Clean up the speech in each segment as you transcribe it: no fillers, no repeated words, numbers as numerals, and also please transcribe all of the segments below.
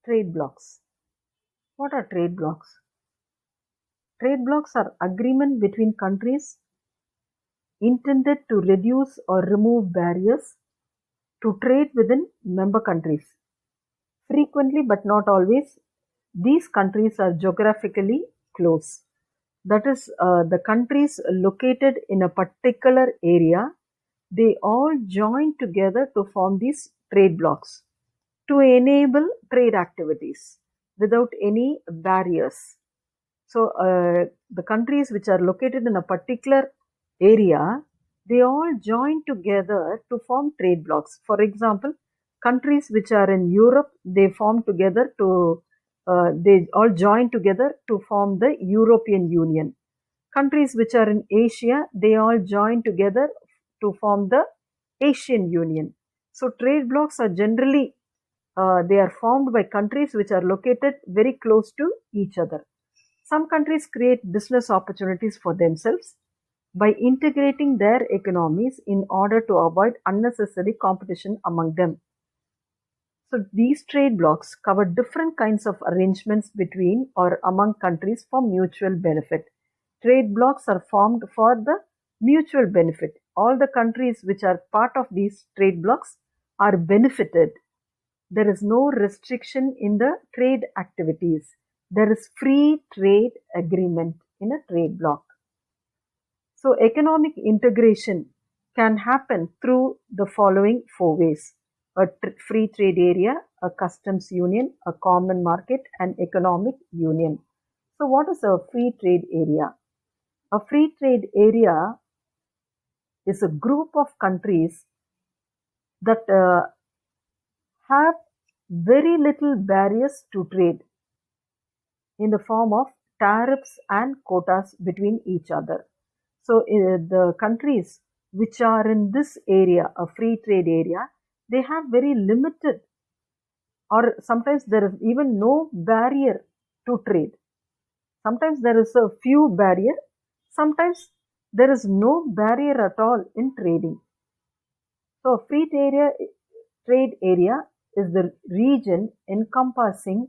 Trade blocks. What are trade blocks? Trade blocks are agreement between countries intended to reduce or remove barriers to trade within member countries. Frequently, but not always, these countries are geographically close. That is, the countries located in a particular area, they all join together to form these trade blocks to enable trade activities without any barriers. So, the countries which are located in a particular area, they all join together to form trade blocks. For example, countries which are in Europe, they form together to, they all join together to form the European Union. Countries which are in Asia, they all join together to form the Asian Union. So, trade blocks are generally they are formed by countries which are located very close to each other. Some countries create business opportunities for themselves by integrating their economies in order to avoid unnecessary competition among them. So these trade blocks cover different kinds of arrangements between or among countries for mutual benefit. Trade blocks are formed for the mutual benefit. All the countries which are part of these trade blocks are benefited. There is no restriction in the trade activities. There is free trade agreement in a trade bloc. So economic integration can happen through the following four ways: a free trade area, a customs union, a common market, and economic union. So what is a free trade area? A free trade area is a group of countries that have very little barriers to trade in the form of tariffs and quotas between each other. So the countries which are in this area, a free trade area, they have very limited, or sometimes there is even no barrier to trade. Sometimes there is a few barrier, sometimes there is no barrier at all in trading. So a free trade area is the region encompassing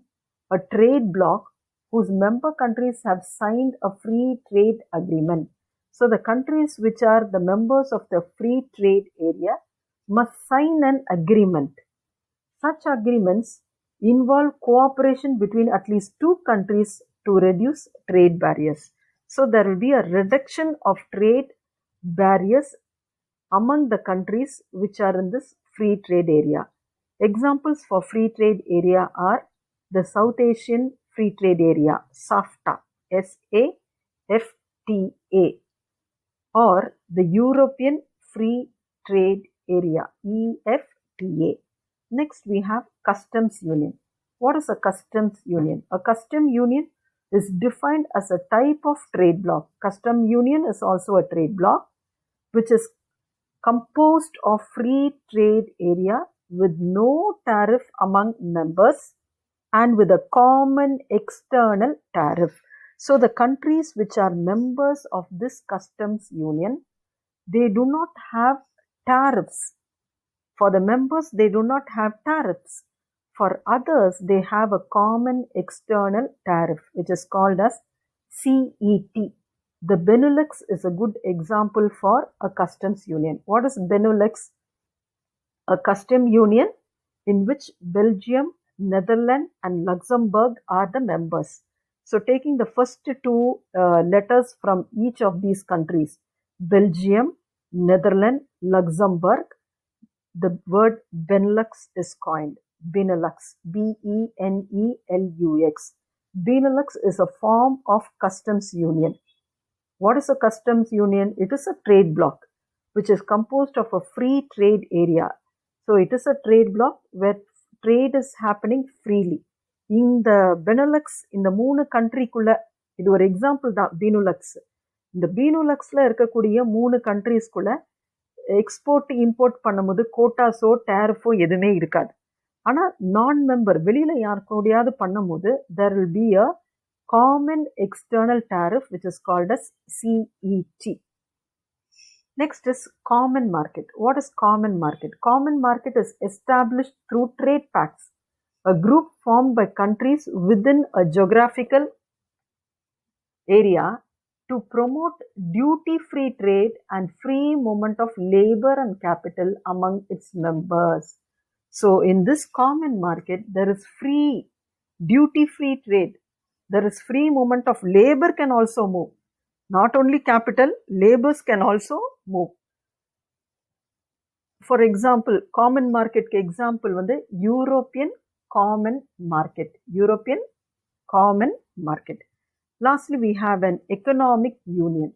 a trade bloc whose member countries have signed a free trade agreement. So the countries which are the members of the free trade area must sign an agreement. Such agreements involve cooperation between at least two countries to reduce trade barriers. So there will be a reduction of trade barriers among the countries which are in this free trade area. Examples for free trade area are the South Asian Free Trade Area, SAFTA, SAFTA, or the European Free Trade Area, EFTA. Next, we have Customs Union. What is a Customs Union? A Custom Union is defined as a type of trade bloc. Custom Union is also a trade bloc which is composed of free trade area with no tariff among members and with a common external tariff. So the countries which are members of this customs union, they do not have tariffs. For the members, they do not have tariffs. For others, they have a common external tariff, which is called as CET. The Benelux is a good example for a customs union. What is Benelux? A custom union in which Belgium, Netherlands, and Luxembourg are the members. So, taking the first two letters from each of these countries, Belgium, Netherlands, Luxembourg, the word Benelux is coined. Benelux, Benelux. Benelux is a form of customs union. What is a customs union? It is a trade bloc which is composed of a free trade area. So it is a trade bloc where trade is happening freely. இந்த பெனலக்ஸ் இந்த 3 கண்ட்ரிக்குள்ள இது ஒரு example தான் பீனுலக்ஸ். இந்த பீனுலக்ஸ்ல இருக்கக்கூடிய 3 கண்ட்ரிஸ்குள்ள export import பண்ணும்போது கோட்டாஸோ டேரிஃபோ எதுவுமே இருக்காது. ஆனா நான் மெம்பர் வெளியில யாருக்கூடையாவது பண்ணும்போது there will be a common external tariff which is called as CET. Next is common market. What is common market? Common market is established through trade pacts a group formed by countries within a geographical area to promote duty-free trade and free movement of labor and capital among its members. So in this common market, there is free duty-free trade. There is free movement of labor can also move. Not only capital, labors can also move. For example, common market example European common market. European common market. Lastly, we have an economic union.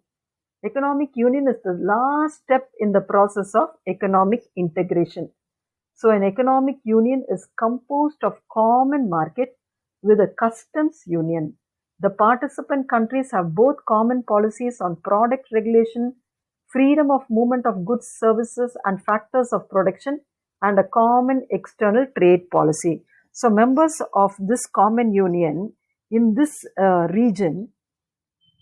Economic union is the last step in the process of economic integration. So an economic union is composed of common market with a customs union. The participant countries have both common policies on product regulation, freedom of movement of goods, services, and factors of production, and a common external trade policy. So members of this common union in this region,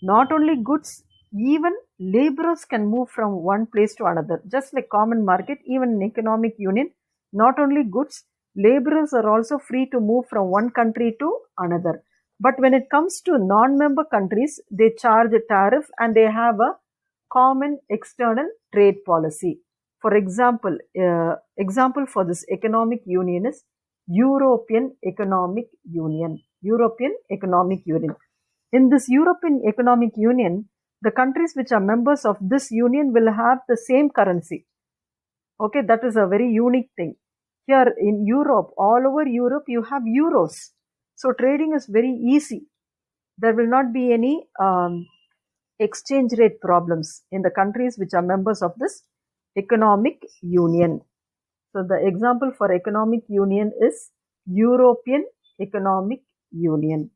not only goods, even laborers can move from one place to another. Just like common market, even in economic union, not only goods, laborers are also free to move from one country to another. But when it comes to non-member countries, they charge a tariff and they have a common external trade policy. For example, example for this economic union is European Economic Union. European Economic Union. In this European Economic Union, the countries which are members of this union will have the same currency. Okay, that is a very unique thing. Here in Europe, all over Europe, you have euros. So trading is very easy. There will not be any exchange rate problems in the countries which are members of this economic union. So the example for economic union is European Economic Union.